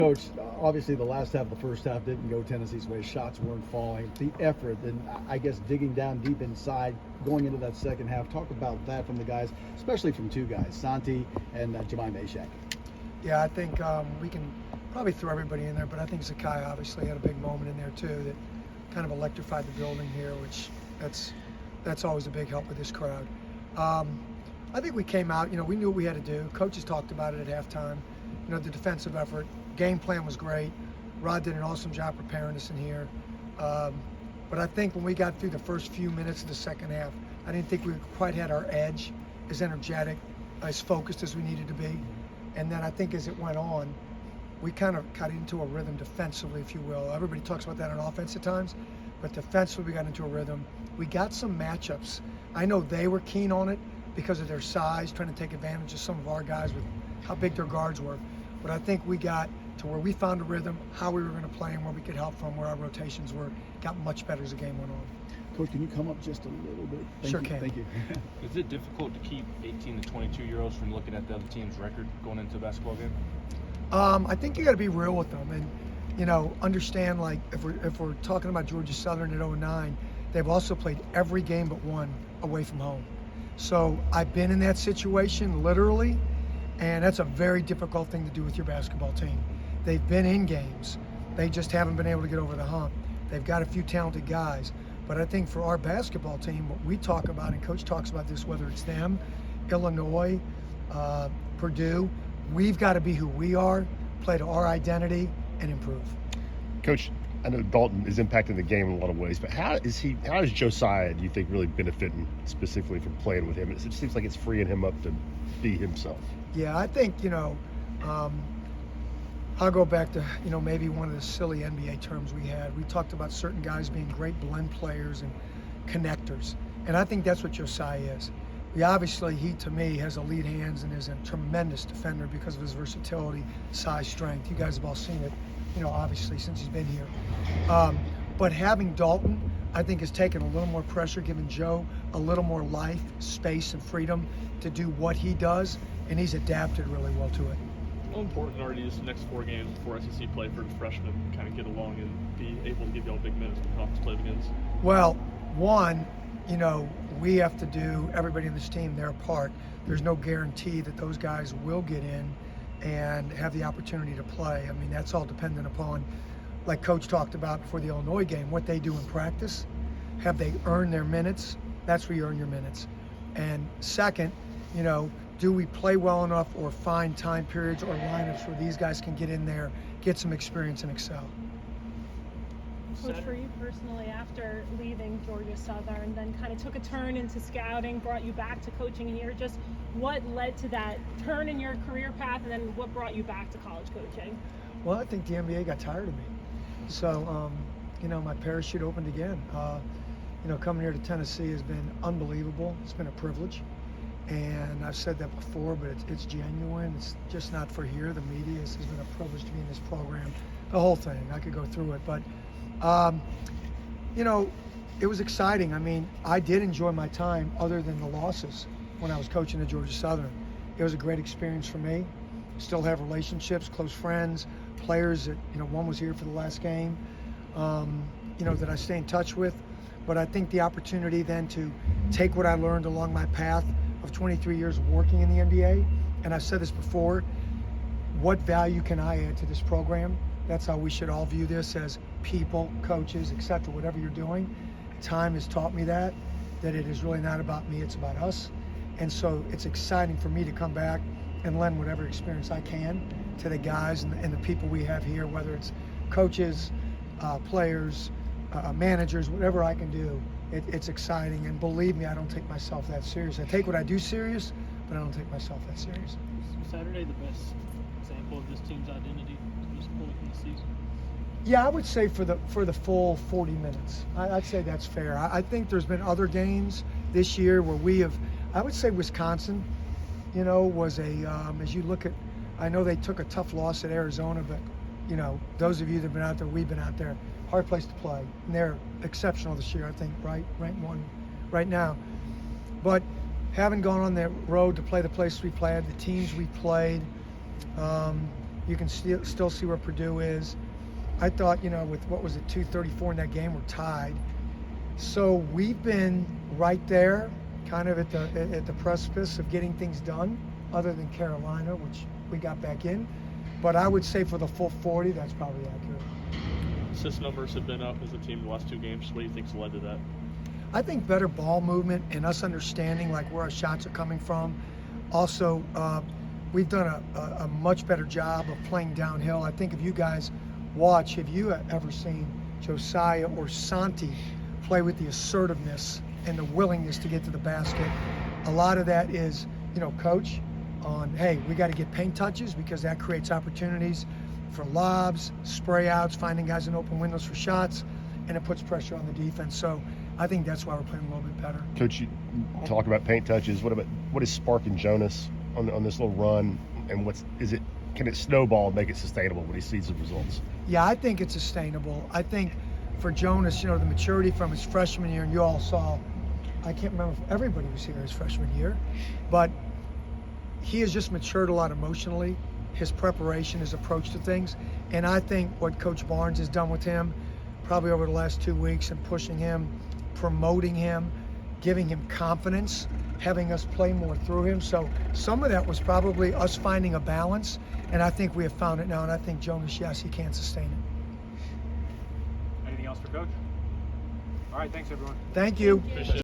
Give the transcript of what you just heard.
Coach, obviously the last half of the first half didn't go Tennessee's way. Shots weren't falling. The effort, and I guess digging down deep inside, going into that second half. Talk about that from the guys, especially from two guys, Santi and Jemai Mashak. Yeah, I think we can probably throw everybody in there, but I think Zakai obviously had a big moment in there too that kind of electrified the building here, which that's always a big help with this crowd. I think we came out, we knew what we had to do. Coaches talked about it at halftime. The defensive effort, game plan was great. Rod did an awesome job preparing us in here. But I think when we got through the first few minutes of the second half, I didn't think we quite had our edge, as energetic, as focused as we needed to be. And then I think as it went on, we kind of got into a rhythm defensively, if you will. Everybody talks about that on offense at times, but defensively we got into a rhythm. We got some matchups. I know they were keen on it because of their size, trying to take advantage of some of our guys with how big their guards were. But I think we got to where we found a rhythm, how we were going to play and where we could help from, where our rotations were, got much better as the game went on. Coach, can you come up just a little bit? Sure can. Thank you. Is it difficult to keep 18 to 22-year-olds from looking at the other team's record going into a basketball game? I think you got to be real with them and, understand, like, if we're talking about Georgia Southern at 09, they've also played every game but one away from home. So I've been in that situation, literally, and that's a very difficult thing to do with your basketball team. They've been in games. They just haven't been able to get over the hump. They've got a few talented guys. But I think for our basketball team, what we talk about, and Coach talks about this, whether it's them, Illinois, Purdue, we've got to be who we are, play to our identity, and improve. Coach, I know Dalton is impacting the game in a lot of ways, but how is Josiah, do you think, really benefiting specifically from playing with him? It seems like it's freeing him up to be himself. Yeah, I think, I'll go back to, maybe one of the silly NBA terms we had. We talked about certain guys being great blend players and connectors. And I think that's what Josiah is. He, to me, has elite hands and is a tremendous defender because of his versatility, size, strength. You guys have all seen it, obviously, since he's been here. But having Dalton, I think, has taken a little more pressure, giving Joe a little more life, space, and freedom to do what he does, and he's adapted really well to it. How important are these next 4 games before SEC play for the freshmen to kind of get along and be able to give y'all big minutes when conference play begins? Well, one, we have to do, everybody in this team, their part. There's no guarantee that those guys will get in and have the opportunity to play. I mean, that's all dependent upon, like Coach talked about before the Illinois game, what they do in practice. Have they earned their minutes? That's where you earn your minutes. And second, do we play well enough or find time periods or lineups where these guys can get in there, get some experience and excel? Coach, for you personally, after leaving Georgia Southern, then kind of took a turn into scouting, brought you back to coaching here, just what led to that turn in your career path, and then what brought you back to college coaching? Well, I think the NBA got tired of me. So, my parachute opened again. Coming here to Tennessee has been unbelievable. It's been a privilege. And I've said that before, but it's genuine. It's just not for here. The media, has been a privilege to be in this program. The whole thing, I could go through it. But, it was exciting. I mean, I did enjoy my time other than the losses when I was coaching at Georgia Southern. It was a great experience for me. Still have relationships, close friends, players that, one was here for the last game, that I stay in touch with. But I think the opportunity then to take what I learned along my path of 23 years of working in the NBA, and I've said this before, what value can I add to this program? That's how we should all view this as people, coaches, etc. Whatever you're doing, time has taught me that it is really not about me, it's about us. And so it's exciting for me to come back and lend whatever experience I can to the guys and the people we have here, whether it's coaches, players, managers, whatever I can do. It's exciting, and believe me, I don't take myself that serious. I take what I do serious, but I don't take myself that serious. Was Saturday the best example of this team's identity to this point in the season? Yeah, I would say for the full 40 minutes. I'd say that's fair. I think there's been other games this year where we have, I would say Wisconsin, was as you look at, I know they took a tough loss at Arizona, but, those of you that have been out there, we've been out there, hard place to play. And they're exceptional this year, I think, right? Ranked 1 right now. But having gone on that road to play the places we played, the teams we played, You can still see where Purdue is. I thought, with what was it, 2:34 in that game, we're tied. So we've been right there, kind of at the precipice of getting things done, other than Carolina, which we got back in. But I would say for the full 40, that's probably accurate. Assist numbers have been up as a team the last 2 games. What do you think's led to that? I think better ball movement and us understanding like where our shots are coming from. Also, we've done a much better job of playing downhill. I think if you guys watch, have you ever seen Josiah or Santi play with the assertiveness and the willingness to get to the basket? A lot of that is, coach on, hey, we got to get paint touches because that creates opportunities for lobs, spray outs, finding guys in open windows for shots, and it puts pressure on the defense. So I think that's why we're playing a little bit better. Coach, you talk about paint touches. What is sparking Jonas on this little run, and can it snowball and make it sustainable when he sees the results? Yeah, I think it's sustainable. I think for Jonas, the maturity from his freshman year, and you all saw, I can't remember if everybody was here his freshman year, but he has just matured a lot emotionally, his preparation, his approach to things. And I think what Coach Barnes has done with him probably over the last 2 weeks and pushing him, promoting him, giving him confidence, having us play more through him. So some of that was probably us finding a balance, and I think we have found it now, and I think Jonas, yes, he can sustain it. Anything else for Coach? All right, thanks everyone. Thank you. Thank you. Appreciate it.